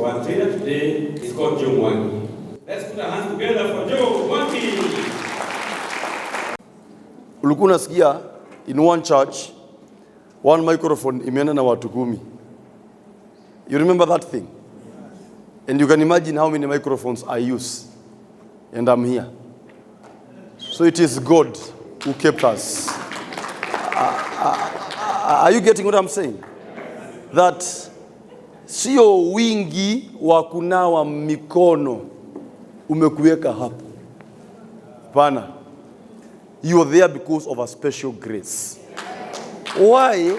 So our trainer today is called Mwangi. Let's put our hands together for Mwangi. Ulikuwa unasikia in one church, one microphone imeenda na watu 10. You remember that thing? And you can imagine how many microphones I use. And I'm here. So it is God who kept us. Are you getting what I'm saying? That sio wingi wa kunawa mikono umekuweka hapo. Bana, you are there because of a special grace. Why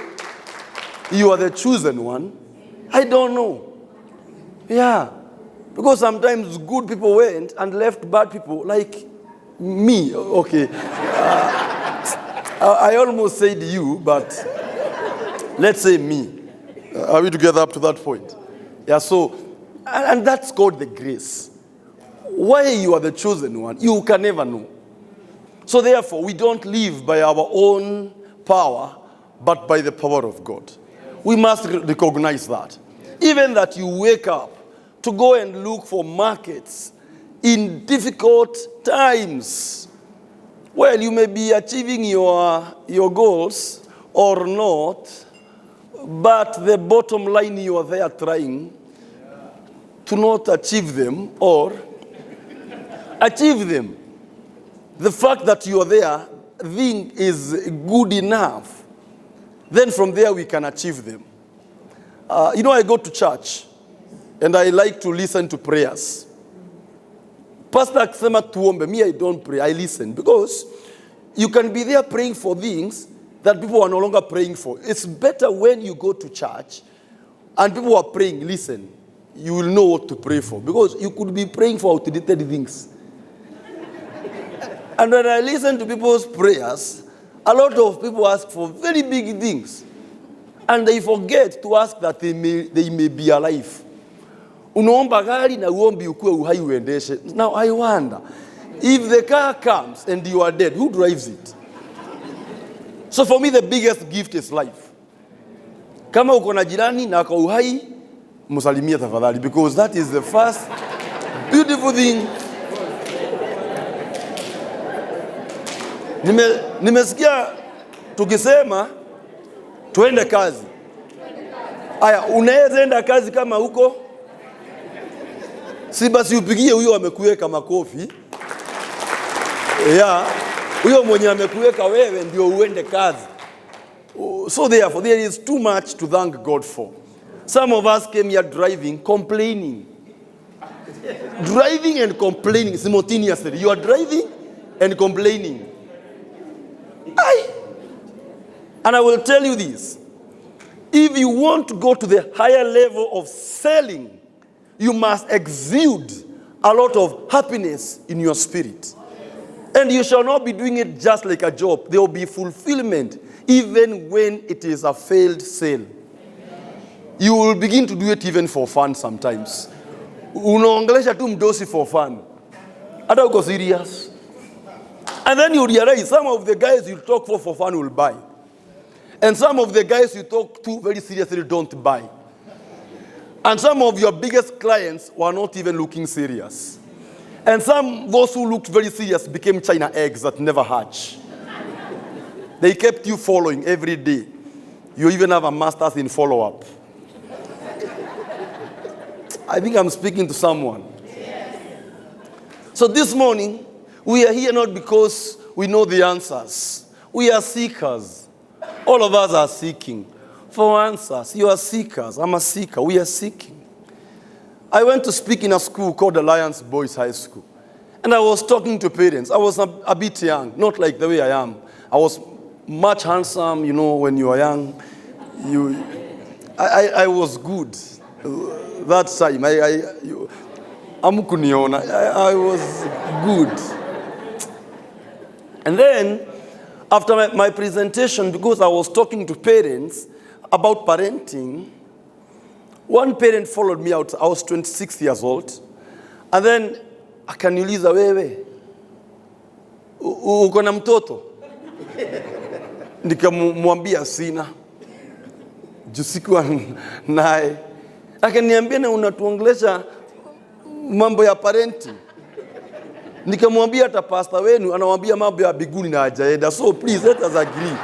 you are the chosen one, I don't know. Yeah, because sometimes good people went and left bad people, like me. Okay, I almost said you, but let's say me. Are we together up to that point? Yeah, so, and that's called the grace. Why you are the chosen one, you can never know. So therefore, we don't live by our own power, but by the power of God. We must recognize that. Even that you wake up to go and look for markets in difficult times. Well, you may be achieving your goals or not, but the bottom line, you are there trying to not achieve them or achieve them. The fact that you are there, thing is good enough. Then from there we can achieve them. I go to church and I like to listen to prayers. Pastor akisema tuombe, me I don't pray, I listen. Because you can be there praying for things that people are no longer praying for. It's better when you go to church and people are praying, listen, you will know what to pray for. Because you could be praying for outdated things. And when I listen to people's prayers, a lot of people ask for very big things. And they forget to ask that they may be alive. Unaomba gari na uombi ukue uhai uendeshe. Now I wonder, if the car comes and you are dead, who drives it? So for me, the biggest gift is life. Kama uko na jirani na ako uhai, musalimia tafadhali, because that is the first beautiful thing. Nimesikia tukisema tuende kazi. Aya, unaweza enda kazi kama huko? Si basi upigie huyo amekuweka makofi. Yeah, huyo mwenye amekuweka wewe ndio uende kazi. So therefore, there is too much to thank God for. Some of us came here driving, complaining. Driving and complaining simultaneously. You are driving and complaining. And I will tell you this. If you want to go to the higher level of selling, you must exude a lot of happiness in your spirit. And you shall not be doing it just like a job. There will be fulfillment even when it is a failed sale. You will begin to do it even for fun sometimes. Unaongelesha tu mdosi for fun. Hata uko serious. And then you realize some of the guys you talk for fun will buy. And some of the guys you talk to very seriously don't buy. And some of your biggest clients were not even looking serious. And those who looked very serious became China eggs that never hatch. They kept you following every day. You even have a master's in follow-up. I think I'm speaking to someone. So this morning, we are here not because we know the answers. We are seekers. All of us are seeking for answers. You are seekers. I'm a seeker. We are seeking. I went to speak in a school called Alliance Boys High School. And I was talking to parents. I was a bit young, not like the way I am. I was much handsome, when you are young. I was good that time. I was good. And then, after my presentation, because I was talking to parents about parenting, one parent followed me out. I was 26 years old. And then, akaniuliza wewe, uko na mtoto? Nikamwambia sina. Juu sikuwa naye. Akaniambia na unatuongelesha mambo ya parenting. Nikamwambia hata pastor wenu anawaambia mambo ya biguni na hajaenda. So please let us agree.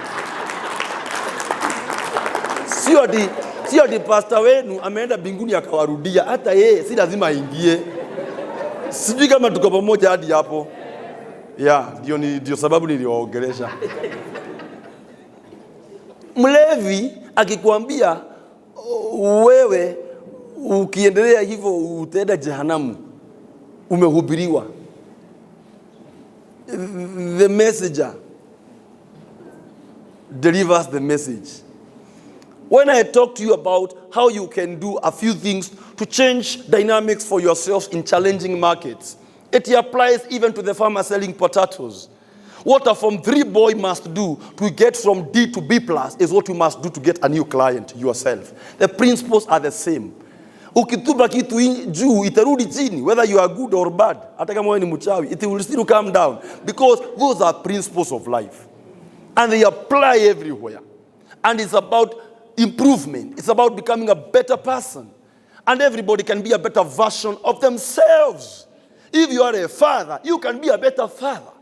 Sio ati pastor wenu ameenda binguni akawarudia, hata yeye si lazima aingie. Sijui kama tuko pamoja hadi hapo. Ndio sababu niliwaongelesha. Mlevi akikwambia wewe ukiendelea hivyo utaenda jehanamu, umehubiriwa. The messenger delivers the message. When I talk to you about how you can do a few things to change dynamics for yourself in challenging markets, it applies even to the farmer selling potatoes. What a Form 3 boy must do to get from D to B+ is what you must do to get a new client yourself. The principles are the same. Ukitupa kitu juu itarudi chini, whether you are good or bad. Hata kama wewe ni mchawi, it will still come down, because those are principles of life. And they apply everywhere. And it's about improvement. It's about becoming a better person. And everybody can be a better version of themselves. If you are a father, you can be a better father.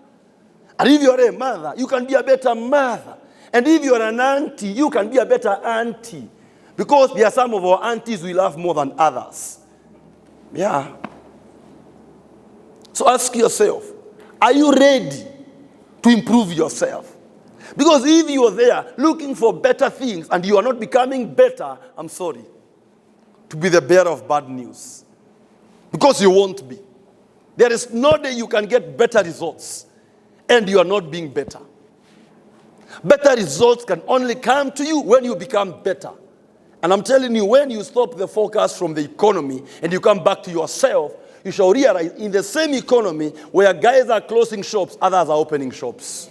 And if you are a mother, you can be a better mother. And if you are an auntie, you can be a better auntie. Because there are some of our aunties we love more than others. Yeah. So ask yourself, are you ready to improve yourself? Because if you are there looking for better things and you are not becoming better, I'm sorry to be the bearer of bad news. Because you won't be. There is no day you can get better results and you are not being better. Better results can only come to you when you become better. And I'm telling you, when you stop the focus from the economy and you come back to yourself, you shall realize in the same economy where guys are closing shops, others are opening shops.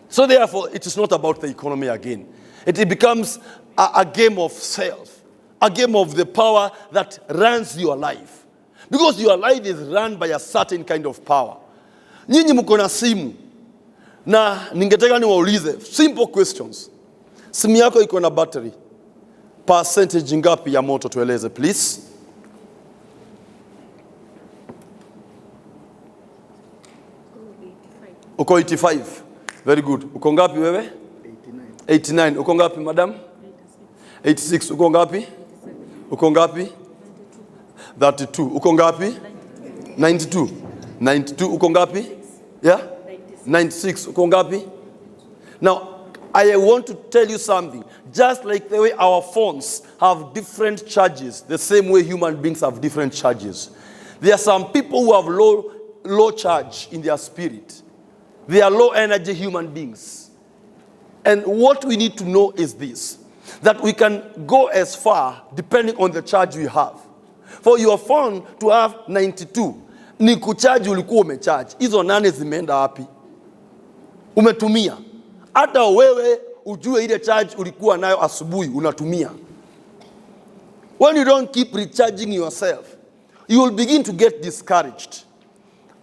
So therefore, it is not about the economy again. It becomes a game of self, a game of the power that runs your life. Because your life is run by a certain kind of power. Nyinyi mko na simu, na ningetaka niwaulize simple questions. Simu yako iko na battery. Percentage ngapi ya moto tueleze please? Uko 85. Very good. Uko ngapi wewe? 89. Uko ngapi madam? 86. Uko ngapi? Uko ngapi? 32. Uko ngapi? 92. 92. Uko ngapi? Yeah? 96. Uko ngapi? Now, I want to tell you something. Just like the way our phones have different charges, the same way human beings have different charges. There are some people who have low charge in their spirit. They are low energy human beings. And what we need to know is this, that we can go as far depending on the charge we have. For your phone to have 92, ni kucharge ulikuwa umecharge. Hizo nane zimeenda wapi? Umetumia. Hata wewe ujue ile charge ulikuwa nayo asubuhi unatumia. When you don't keep recharging yourself, you will begin to get discouraged.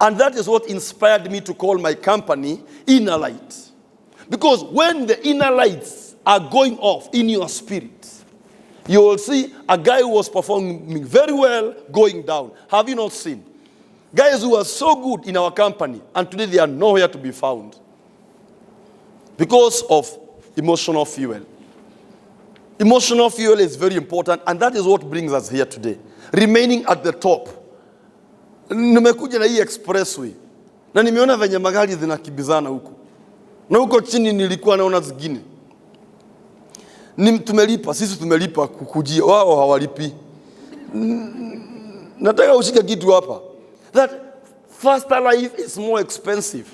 And that is what inspired me to call my company Inner Light. Because when the inner lights are going off in your spirit, you will see a guy who was performing very well going down. Have you not seen? Guys who are so good in our company, and today they are nowhere to be found. Because of emotional fuel. Emotional fuel is very important, and that is what brings us here today. Remaining at the top. Nimekuja na hii expressway, na nimeona venye magari zinakibizana huko. Na huko chini nilikuwa naona zingine. Tumelipa, sisi tumelipa kukujia, wao hawalipi. Nataka ushike kitu hapa. That faster life is more expensive.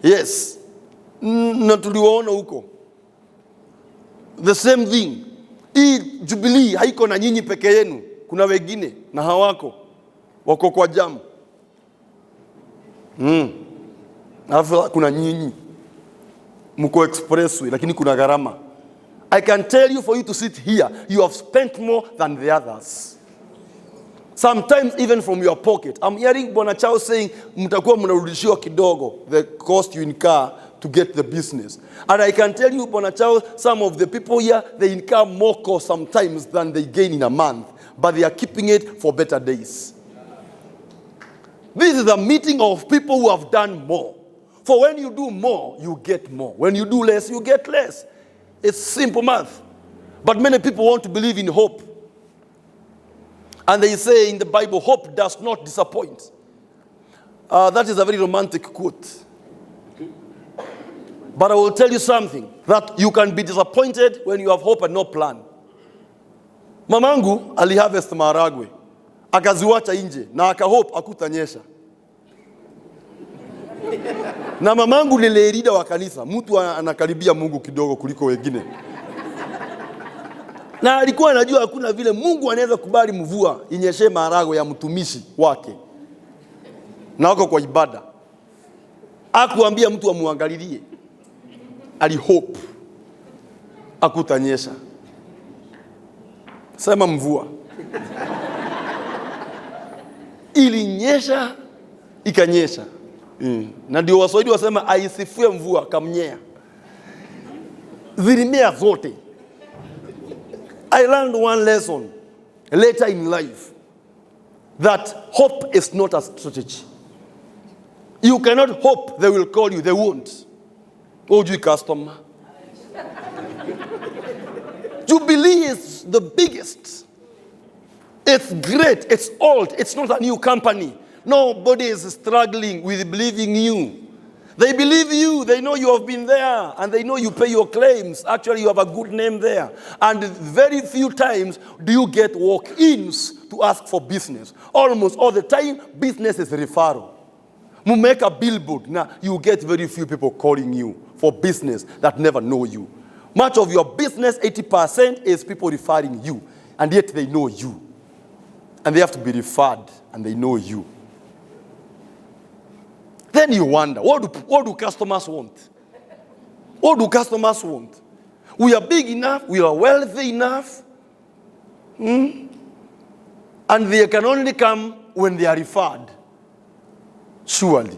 Yes. Na tuliwaona huko. The same thing. Hii Jubilee haiko na nyinyi peke yenu. Kuna wengine na hawako. Wako kwa jamu. Alafu kuna nyinyi. Mko expressway lakini kuna gharama. I can tell you, for you to sit here, you have spent more than the others. Sometimes even from your pocket. I'm hearing Bwana Chao saying, mtakuwa mnarudishiwa kidogo, the cost you incur to get the business. And I can tell you, Bonachao, some of the people here, they incur more cost sometimes than they gain in a month, but they are keeping it for better days. This is a meeting of people who have done more. For when you do more, you get more. When you do less, you get less. It's simple math. But many people want to believe in hope. And they say in the Bible, hope does not disappoint. That is a very romantic quote. But I will tell you something, that you can be disappointed when you have hope and no plan. Mamangu aliharvest maharagwe, akaziwacha nje na akahope akutanyesha. Na mamangu ni leader wa kanisa, mtu anakaribia Mungu kidogo kuliko wengine. Na alikuwa anajua hakuna vile Mungu anaweza kubali mvua inyeshe maharagwe ya mtumishi wake. Na wako kwa ibada. Hakuambia mtu amuangalilie. Alihope akutanyesha. Sema mvua. Ilinyesha, ikanyesha. Na ndio Waswahili wasema aisifue mvua kamnyea. Zilimea zote. I learned one lesson later in life, that hope is not a strategy. You cannot hope they will call you, they won't. Oh, you customer. Jubilee is the biggest. It's great, it's old, it's not a new company. Nobody is struggling with believing you. They believe you, they know you have been there, and they know you pay your claims. Actually, you have a good name there. And very few times do you get walk-ins to ask for business. Almost all the time, business is referral. You make a billboard, now you get very few people calling you for business that never know you. Much of your business, 80%, is people referring you, and yet they know you. And they have to be referred, and they know you. Then you wonder, what do customers want? What do customers want? We are big enough, we are wealthy enough, and they can only come when they are referred. Surely.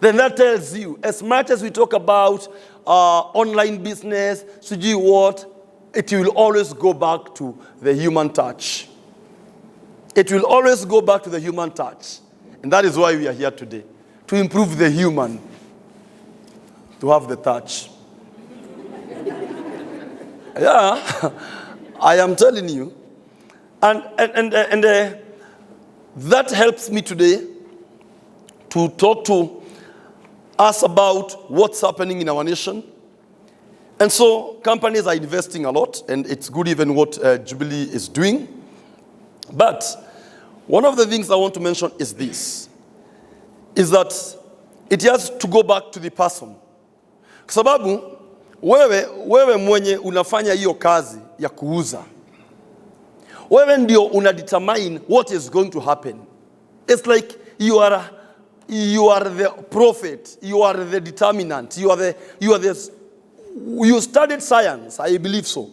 Then that tells you, as much as we talk about online business, it will always go back to the human touch. It will always go back to the human touch. And that is why we are here today. To improve the human, to have the touch. Yeah, I am telling you. And that helps me today to talk to us about what's happening in our nation. And so companies are investing a lot, and it's good even what Jubilee is doing. But one of the things I want to mention is this. Is that it has to go back to the person. Kwa sababu, wewe mwenye unafanya hiyo kazi ya kuuza. Wewe ndio unadetermine what is going to happen. It's like you are the prophet, you are the determinant, you studied science, I believe so.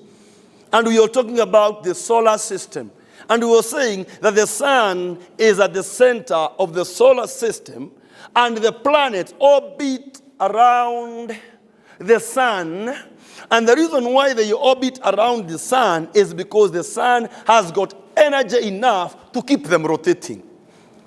And we are talking about the solar system. And we were saying that the sun is at the center of the solar system, and the planets orbit around the sun. And the reason why they orbit around the sun is because the sun has got energy enough to keep them rotating.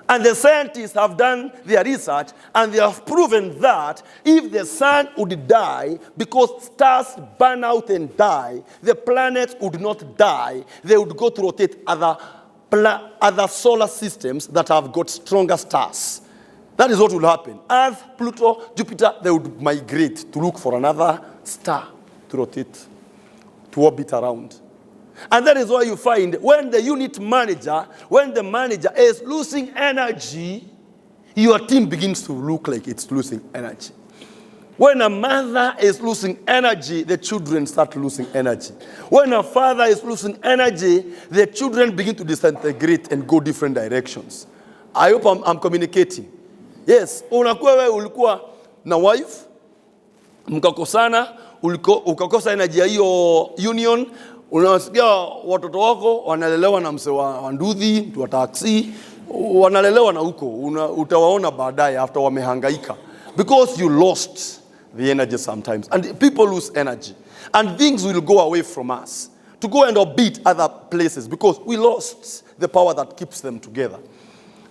And the scientists have done their research, and they have proven that if the sun would die, because stars burn out and die, the planets would not die. They would go to rotate other solar systems that have got stronger stars. That is what will happen. Earth, Pluto, Jupiter, they would migrate to look for another star to rotate, to orbit around. And that is why you find when the unit manager, when the manager is losing energy, your team begins to look like it's losing energy. When a mother is losing energy, the children start losing energy. When a father is losing energy, the children begin to disintegrate and go different directions. I hope I'm communicating. Yes, unakuwa wewe ulikuwa na wife, mkakosana, ukakosa energy ya hiyo union. Unasikia watoto wako wanalelewa na mse wa nduthi, mtu wa taxi, wanalelewa na huko. Utawaona baadaye after wamehangaika. Because you lost the energy sometimes. And people lose energy. And things will go away from us to go and orbit other places because we lost the power that keeps them together.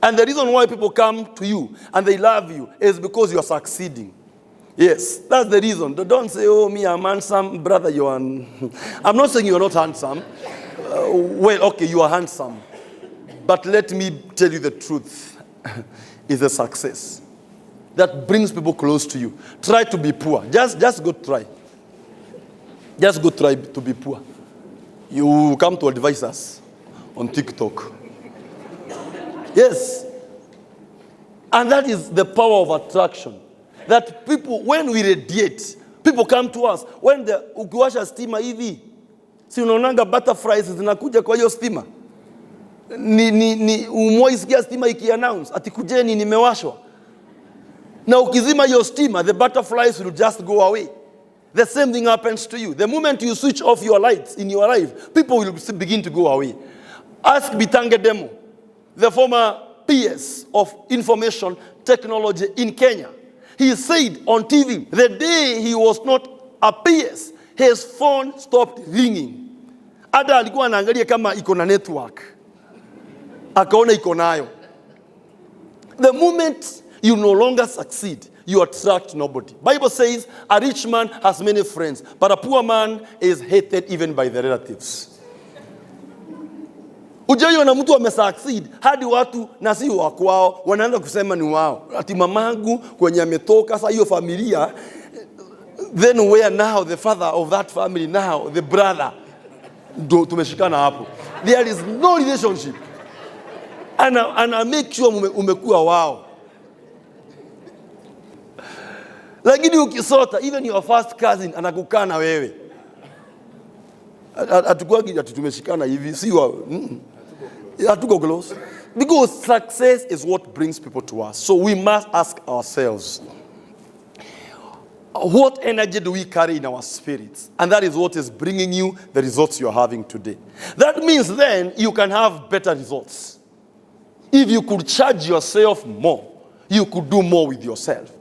And the reason why people come to you and they love you is because you are succeeding. Yes, that's the reason. Don't say, oh, me, I'm handsome. Brother, you are... I'm not saying you are not handsome. Well, okay, you are handsome. But let me tell you the truth. It's a success that brings people close to you. Try to be poor. Just go try. Just go try to be poor. You come to advise us on TikTok. Yes. And that is the power of attraction. That people, when we radiate, people come to us. When ukiwasha stima hivi, si unaonanga butterflies zinakuja kwa hiyo stima. Umeisikia stima iki-announce, ati kujeni nimewashwa. Na ukizima hiyo stima, the butterflies will just go away. The same thing happens to you. The moment you switch off your lights in your life, people will begin to go away. Ask Bitange Demo, the former PS of information technology in Kenya. He said on TV, the day he was not a PS, his phone stopped ringing. Ada alikuwa anaangalia kama iko na network. Akaona iko nayo. The moment you no longer succeed, you attract nobody. Bible says a rich man has many friends, but a poor man is hated even by the relatives. Ujayo na mtu amesucceed hadi watu na si wa kwao wanaanza kusema ni wao. Ati mamangu kwenye ametoka sasa hiyo familia, then where now the father of that family, now the brother, tumeshikana hapo. There is no relationship. And I make sure umekuwa wao. Lakini ukisota, even your first cousin anakukaa na wewe. Atakuwa tumeshikana hivi si wa hatuko close. Because success is what brings people to us. So we must ask ourselves, what energy do we carry in our spirits? And that is what is bringing you the results you are having today. That means then you can have better results. If you could charge yourself more, you could do more with yourself.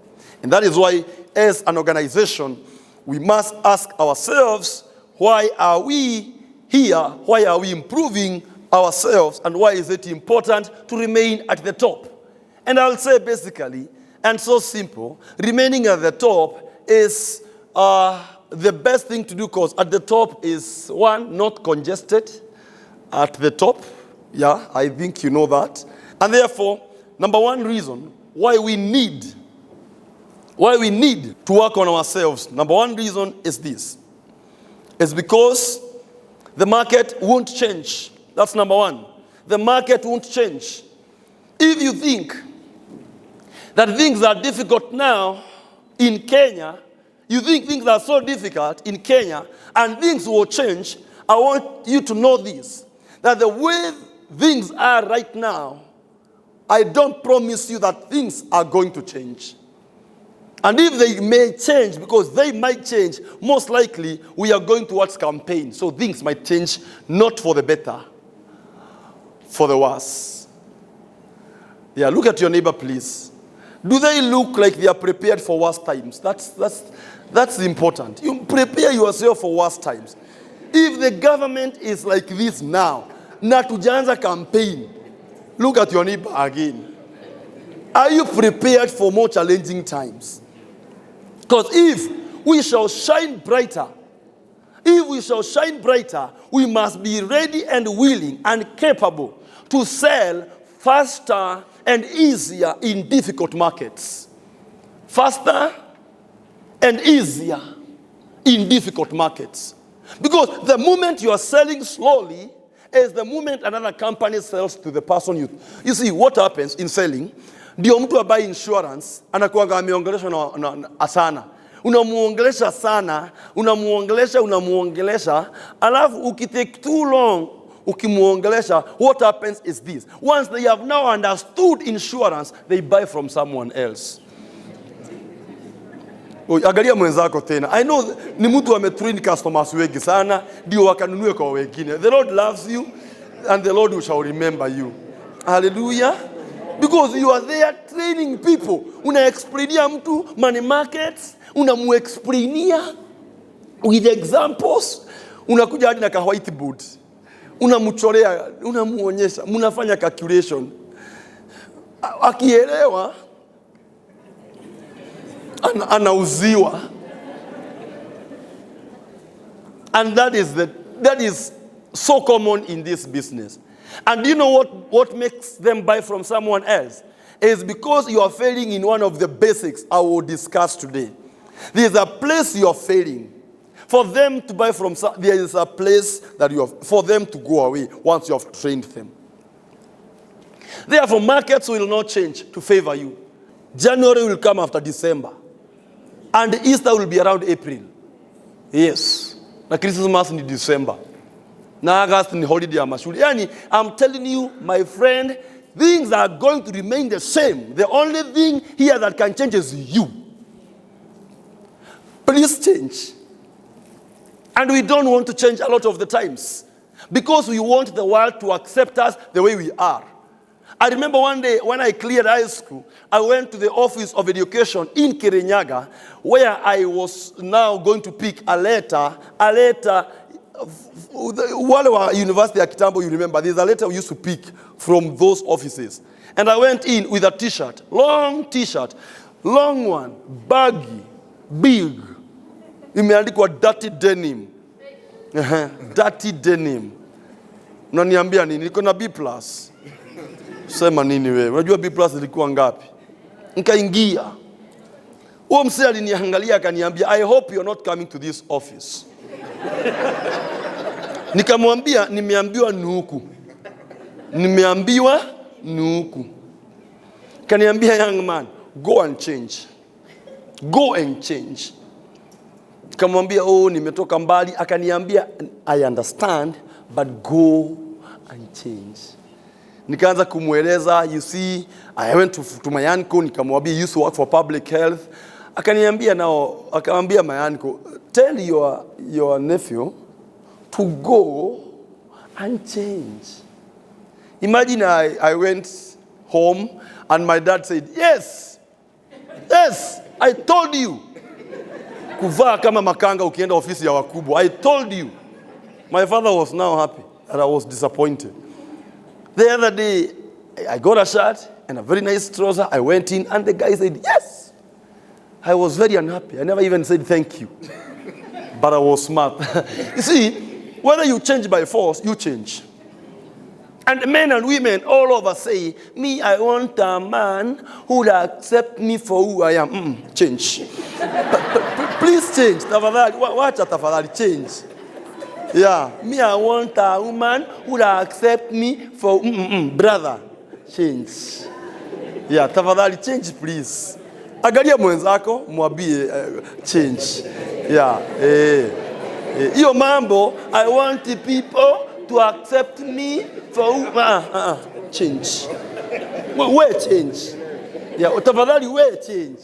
And that is why, as an organization, we must ask ourselves, why are we here? Why are we improving ourselves? And why is it important to remain at the top? And I'll say basically, and so simple, remaining at the top is the best thing to do, because at the top is, one, not congested at the top. Yeah, I think you know that. And therefore, number one reason why we need to work on ourselves, number one reason is this. It's because the market won't change. That's number one. The market won't change. If you think that things are difficult now in Kenya, you think things are so difficult in Kenya and things will change, I want you to know this, that the way things are right now, I don't promise you that things are going to change. And if they may change, because they might change, most likely we are going towards campaign. So things might change, not for the better, for the worse. Yeah, look at your neighbor, please. Do they look like they are prepared for worse times? That's important. You prepare yourself for worse times. If the government is like this now, na tujaanza campaign, look at your neighbor again. Are you prepared for more challenging times? Because if we shall shine brighter, we must be ready and willing and capable to sell faster and easier in difficult markets. Faster and easier in difficult markets. Because the moment you are selling slowly is the moment another company sells to the person you see, what happens in selling, ndio mtu abai insurance, anakuanga ameongeleshwa na sana. Unamuongelesha sana, unamuongelesha, alafu ukitake too long, ukimuongelesha, what happens is this. Once they have now understood insurance, they buy from someone else. Angalia mwenzako tena. I know ni mtu ametrain customers wengi sana, ndio wakanunue kwa wengine. The Lord loves you and the Lord shall remember you. Hallelujah. Because you are there training people. Una-explainia mtu money markets, unamu-explainia with examples, unakuja hadi na ka whiteboard. Unamuchorea, unamuonyesha, munafanya calculation. Akielewa, anauziwa. And that is so common in this business. And do you know what makes them buy from someone else? It's because you are failing in one of the basics I will discuss today. There is a place you are failing. For them to buy from, there is a place that you have, for them to go away once you have trained them. Therefore, markets will not change to favor you. January will come after December. And Easter will be around April. Yes. Na Christmas in December. Na August in holiday ya mashule. Yani, I'm telling you, my friend, things are going to remain the same. The only thing here that can change is you. Please change. And we don't want to change a lot of the times because we want the world to accept us the way we are. I remember one day when I cleared high school, I went to the Office of Education in Kirinyaga, where I was now going to pick a letter, wale wa University ya Kitambo, you remember, there's a letter we used to pick from those offices. And I went in with a t-shirt, long one, baggy, big, imeandikwa dirty denim. Dirty denim. Unaniambia nini? Niko na B+. Sema nini wewe? Unajua B+ ilikuwa ngapi? Nikaingia. Huyo msee aliniangalia akaniambia, I hope you're not coming to this office. Nikamwambia nimeambiwa ni huku. Nimeambiwa ni huku. Kaniambia, young man, go and change. Go and change. Nikamwambia, oh, nimetoka mbali. Akaniambia, I understand, but go and change. Nikaanza kumweleza, you see, I went to my uncle, nikamwambia, you used to work for public health. Akaniambia now, akamwambia my uncle, tell your nephew to go and change. Imagine I went home and my dad said, yes, I told you. Kuvaa kama makanga ukienda ofisi ya wakubwa. I told you. My father was now happy and I was disappointed. The other day, I got a shirt and a very nice trouser. I went in and the guy said, yes. I was very unhappy. I never even said thank you. But I was smart. You see, whether you change by force, you change. And men and women all over say, me, I want a man who will accept me for who I am. Change. Please change. Tafadhali, wacha tafadhali, change. Yeah, me, I want a woman who will accept me for, brother, change. Yeah, tafadhali, change, please. Angalia mwenzako, mwambie, change. Yeah, Iyo mambo, I want the people to accept me for change. Where change? Yeah, tafadhali, where change?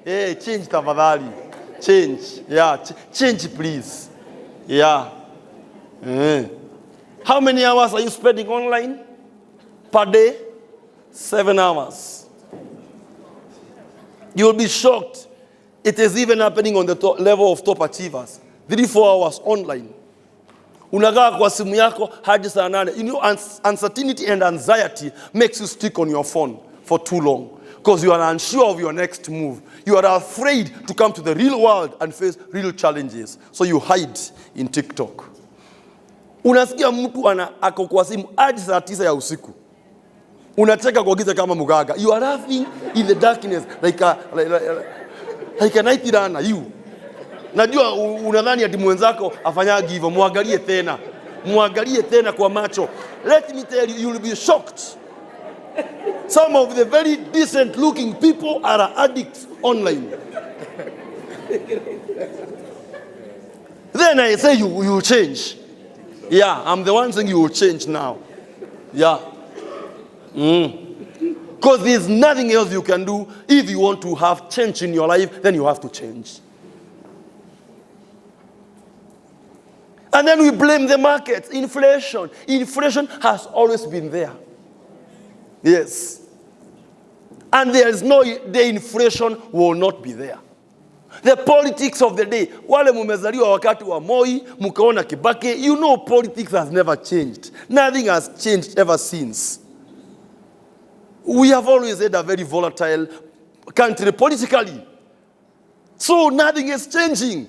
Change tafadhali. Change. Yeah, change please. Yeah. How many hours are you spending online per day? 7 hours. You will be shocked. It is even happening on the level of top achievers. 3-4 hours online. Unagaa kwa simu yako hadi saa 8. You know, uncertainty and anxiety makes you stick on your phone for too long. Because you are unsure of your next move. You are afraid to come to the real world and face real challenges. So you hide in TikTok. Unasikia mtu ako kwa simu hadi saa 9 ya usiku. Unacheka kwa giza kama mugaga. You are laughing in the darkness like a night runner, you. Najua unadhani ati mwenzako afanyagi hivyo. Muangalie tena kwa macho. Let me tell you, you will be shocked. Some of the very decent looking people are addicts online. Then I say you change. Yeah, I'm the one saying you will change now. Yeah. Because there's nothing else you can do. If you want to have change in your life, then you have to change. And then we blame the market. Inflation. Inflation has always been there. Yes. And the inflation will not be there. The politics of the day. Wale mumezaliwa wakati wa Moi, mukaona Kibaki, you know politics has never changed. Nothing has changed ever since. We have always had a very volatile country politically. So nothing is changing.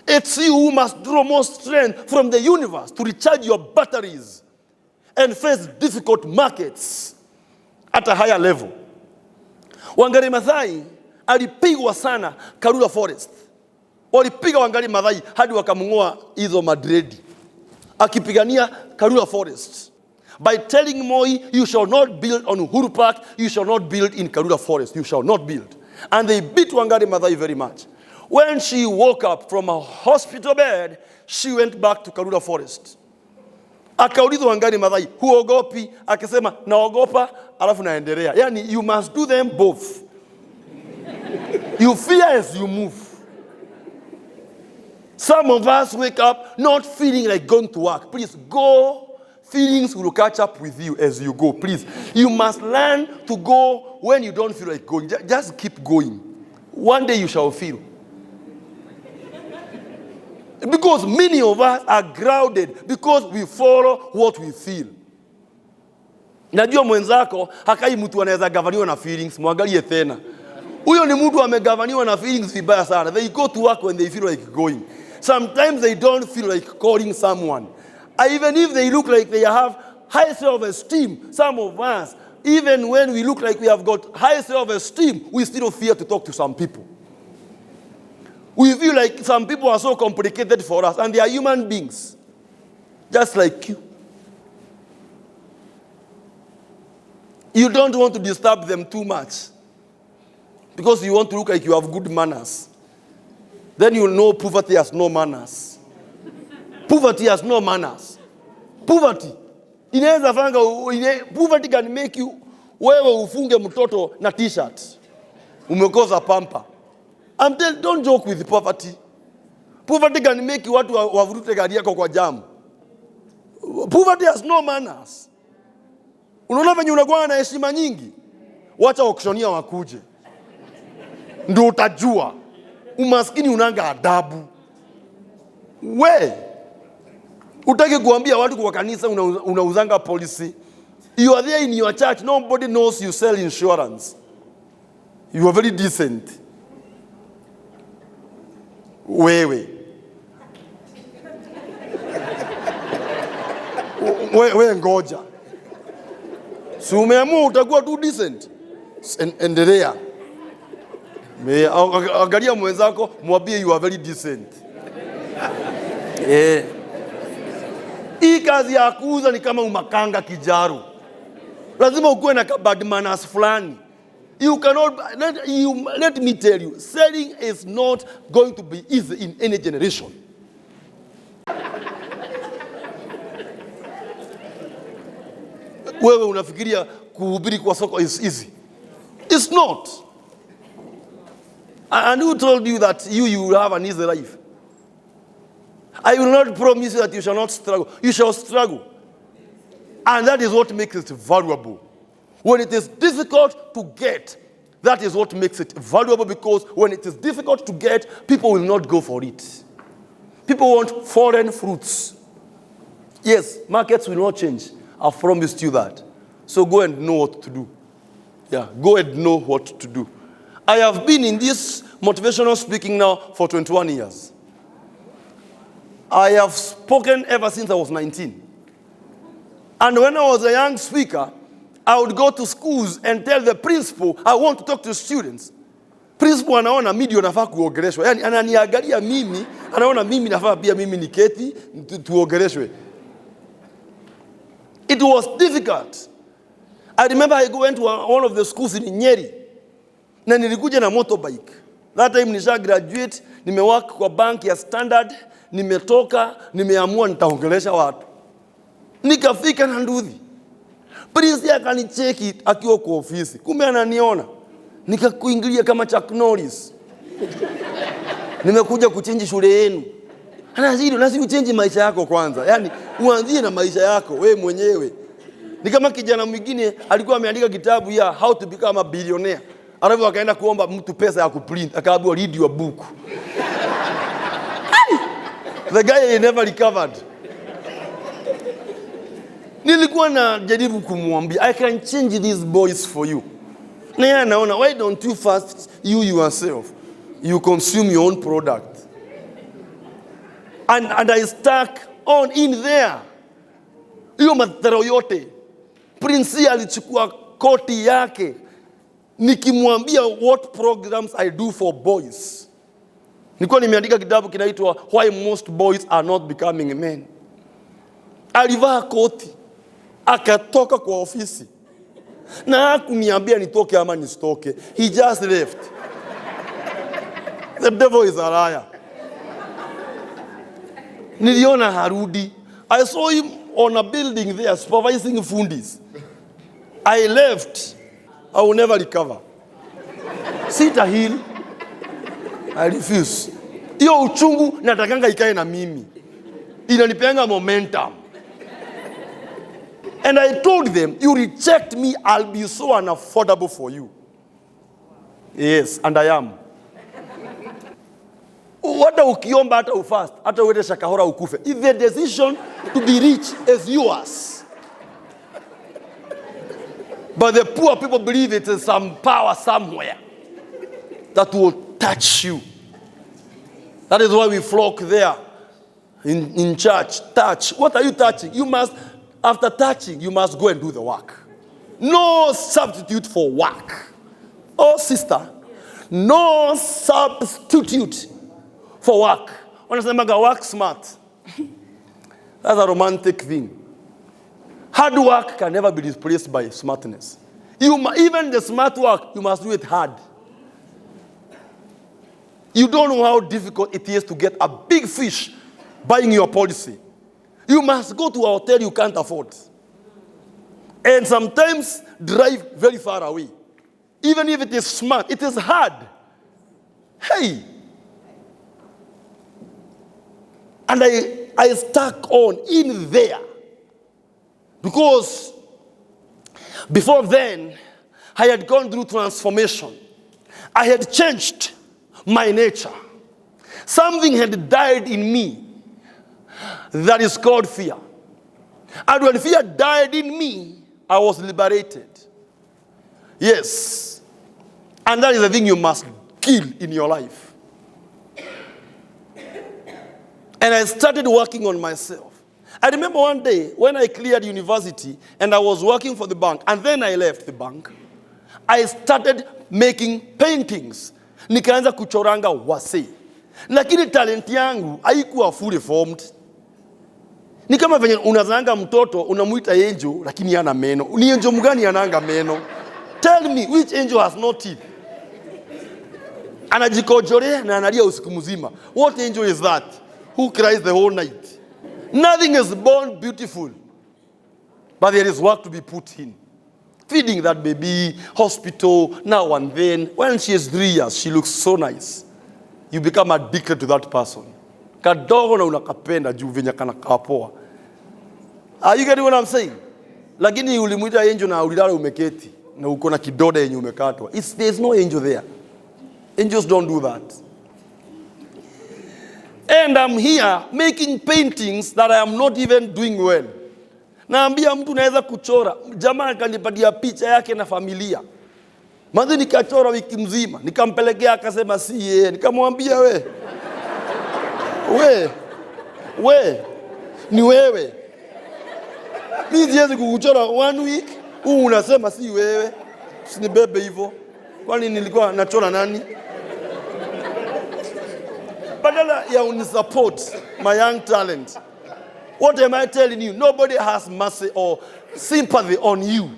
It's you who must draw more strength from the universe to recharge your batteries and face difficult markets at a higher level. Wangari Maathai alipigwa sana Karura Forest. Walipiga Wangari Maathai hadi wakamng'oa hizo madredi, akipigania Karura Forest by telling Moi, you shall not build on Uhuru Park, you shall not build in Karura Forest, you shall not build. And they beat Wangari Maathai very much. When she woke up from a hospital bed, she went back to Karura Forest. Akaulizwa Wangari Maathai, huogopi? Akasema, naogopa, alafu naendelea. Yani, you must do them both. You fear as you move. Some of us wake up not feeling like going to work. Please go. Feelings will catch up with you as you go. Please. You must learn to go when you don't feel like going. Just keep going. One day you shall feel. Because many of us are grounded because we follow what we feel. Najua mwenzako hakai mtu anaweza gavaniwa na feelings, mwangalie tena. Huyo ni mtu amegavaniwa na feelings vibaya sana. They go to work when they feel like going. Sometimes they don't feel like calling someone. Even if they look like they have high self-esteem, some of us, even when we look like we have got high self-esteem, we still fear to talk to some people. We feel like some people are so complicated for us, and they are human beings, just like you. You don't want to disturb them too much because you want to look like you have good manners. Then you know poverty has no manners. Poverty has no manners. Poverty. Poverty can make you wewe ufunge mtoto na t-shirt. Umekosa pampa. I'm telling you, don't joke with poverty. Poverty can make you watu wavurute gari yako kwa jam. Poverty has no manners. Unaona venye unakuwa na heshima nyingi? Wacha auctioneer wakuje. Ndio utajua. Umaskini unanga adabu. We utaki kuambia watu kwa kanisa unauzanga policy. You are there in your church, nobody knows you sell insurance. You are very decent. Wewe ngoja. Si umeamua utakuwa tu decent. Endelea. Angalia mwenzako, mwambie you are very decent. Hii kazi ya kuuza ni kama umakanga kijaru. Lazima ukuwe na bad manners fulani. You cannot, let me tell you, selling is not going to be easy in any generation. Wewe unafikiria kuhubiri kwa soko is easy? It's not. And who told you that you will have an easy life? I will not promise you that you shall not struggle. You shall struggle. And that is what makes it valuable. When it is difficult to get, that is what makes it valuable, because when it is difficult to get, people will not go for it. People want foreign fruits. Yes, markets will not change. I've promised you that. So go and know what to do. Yeah, go and know what to do. I have been in this motivational speaking now for 21 years. I have spoken ever since I was 19. And when I was a young speaker, I would go to schools and tell the principal, I want to talk to students. Principal anaona mimi ndio nafaa kuongeleshwa. Yaani ananiangalia mimi, anaona mimi nafaa pia mimi niketi tuongeleshwe. It was difficult. I remember I went to one of the schools in Nyeri. Na nilikuja na motorbike. That time nisha graduate, nimework kwa bank ya Standard, nimetoka, nimeamua nitaongelesha watu. Nikafika na nduthi. Prince akanicheki akiwa kwa ofisi. Kumbe ananiona. Nikakuingilia kama Chuck Norris. Nimekuja kuchange shule yenu. Anazidi, lazima uchange maisha yako kwanza. Yaani uanzie na maisha yako wewe mwenyewe. Ni kama kijana mwingine alikuwa ameandika kitabu ya how to become a billionaire. Alafu akaenda kuomba mtu pesa ya kuprint. Akaambiwa read your book. The guy never recovered. Nilikuwa na jaribu kumwambia, I can change these boys for you. Na yeye anaona, why don't you first you yourself, you consume your own product. And I stuck on in there. Hiyo mataro yote. Prince alichukua koti yake. Nikimwambia what programs I do for boys. Nilikuwa nimeandika kitabu kinaitwa Why Most Boys Are Not Becoming Men. Alivaa koti. Akatoka kwa ofisi. Na hakuniambia nitoke ama nisitoke. He just left. The devil is a liar. Niliona harudi. I saw him on a building there supervising fundis. I left. I will never recover. Sita heal. I refuse. Hiyo uchungu natakanga ikae na mimi. Inanipeanga momentum. And I told them, you reject me, I'll be so unaffordable for you. Yes, and I am. Wata ukiomba hata ufast, hata uwete shakahora ukufe. If the decision to be rich is yours. But the poor people believe it is some power somewhere that will touch you. That is why we flock there in church. Touch. What are you touching? You must, after touching, you must go and do the work. No substitute for work. Oh, sister, no substitute for work. Wanasemaga work smart. That's a romantic thing. Hard work can never be replaced by smartness. Even the smart work, you must do it hard. You don't know how difficult it is to get a big fish buying your policy. You must go to a hotel you can't afford. And sometimes drive very far away. Even if it is smart, it is hard. Hey. And I stuck on in there. Because before then, I had gone through transformation. I had changed my nature. Something had died in me that is called fear. And when fear died in me, I was liberated. Yes. And that is the thing you must kill in your life. And I started working on myself. I remember one day when I cleared university and I was working for the bank, and then I left the bank, I started making paintings. Nikaanza kuchoranga wase. Lakini talent yangu haikuwa fully formed. Ni kama venye unazanga mtoto unamuita angel lakini hana meno. Ni angel mgani ananga meno? Tell me which angel has no teeth? Anajikojorea na analia usiku mzima. What angel is that? Who cries the whole night? Nothing is born beautiful. But there is work to be put in. Feeding that baby, hospital, now and then. When she is 3 years, she looks so nice. You become addicted to that person. Kadogo na unakapenda juu venye kana kapoa. Are you getting what I'm saying? Lakini ulimuita angel na ulilala umeketi na uko na kidole yenye umekatwa. There's no angel there. Angels don't do that. And I'm here making paintings that I am not even doing well. Naambia mtu naweza kuchora. Jamaa akanipatia picha yake na familia. Mwanzo nikachora wiki mzima. Nikampelekea akasema si yeye. Nikamwambia we. Ni wewe. Mimi siwezi kukuchora 1 week. Unasema si wewe. Usinibebe hivyo. Kwani nilikuwa nachora nani? Badala ya unisupport my young talent. What am I telling you? Nobody has mercy or sympathy on you.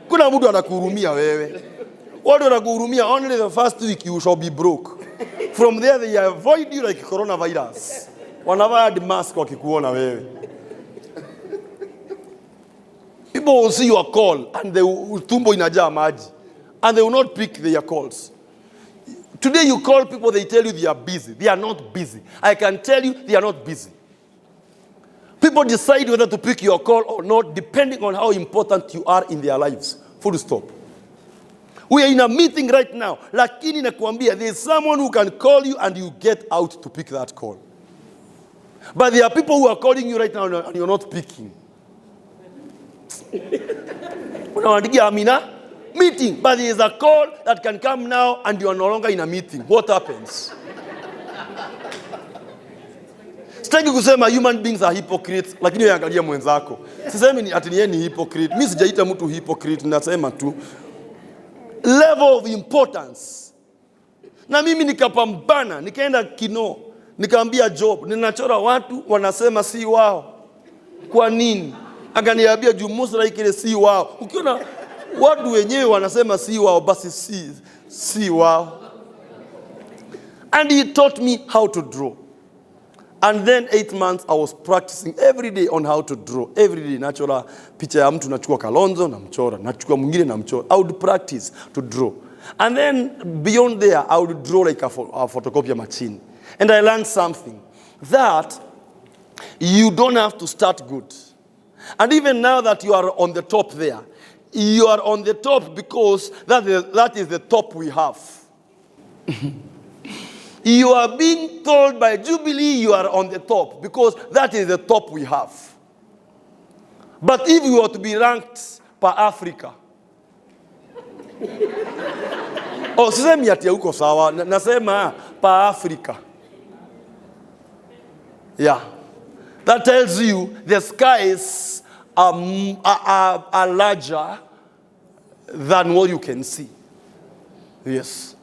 Kuna mtu anakuhurumia wewe. Watu wanakuhurumia only the first week you shall be broke. From there they avoid you like coronavirus. Wanavaa mask wakikuona wewe. People will see your call and they will tumbo inajaa maji. And they will not pick their calls. Today you call people, they tell you they are busy. They are not busy. I can tell you they are not busy. People decide whether to pick your call or not depending on how important you are in their lives. Full stop. We are in a meeting right now. Lakini nakuambia, there is someone who can call you and you get out to pick that call. But there are people who are calling you right now and you're not picking. Unawandikia Amina, meeting. But there is a call that can come now and you are no longer in a meeting. What happens? Sitaki kusema human beings are hypocrites, lakini yaangalia mwenzako. Sisemi ati yeye ni hypocrite. Mimi sijaita mtu hypocrite, nasema tu level of importance. Na mimi nikapambana, nikaenda Kino, nikaambia Job, ninachora watu wanasema si wao. Kwa nini? Akaniambia Musra ikile si wao. Ukiona watu wenyewe wanasema si wao, basi si wao. And he taught me how to draw. And then 8 months I was practicing every day on how to draw. Every day nachora picha ya mtu, nachukua Kalonzo na mchora, nachukua mwingine na mchora. I would practice to draw. And then beyond there I would draw like a photocopier machine. And I learned something, that you don't have to start good. And even now that you are on the top there, you are on the top because that is the top we have. You are being told by Jubilee you are on the top because that is the top we have. But if you were to be ranked per Africa, sisemi ati uko sawa, nasema per Africa. Yeah. That tells you the skies are larger than what you can see. Yes.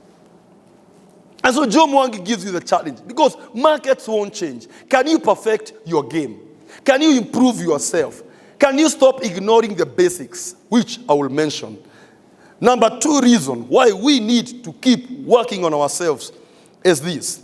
And so Joe Mwangi gives you the challenge because markets won't change. Can you perfect your game? Can you improve yourself? Can you stop ignoring the basics, which I will mention? Number 2 reason why we need to keep working on ourselves is this.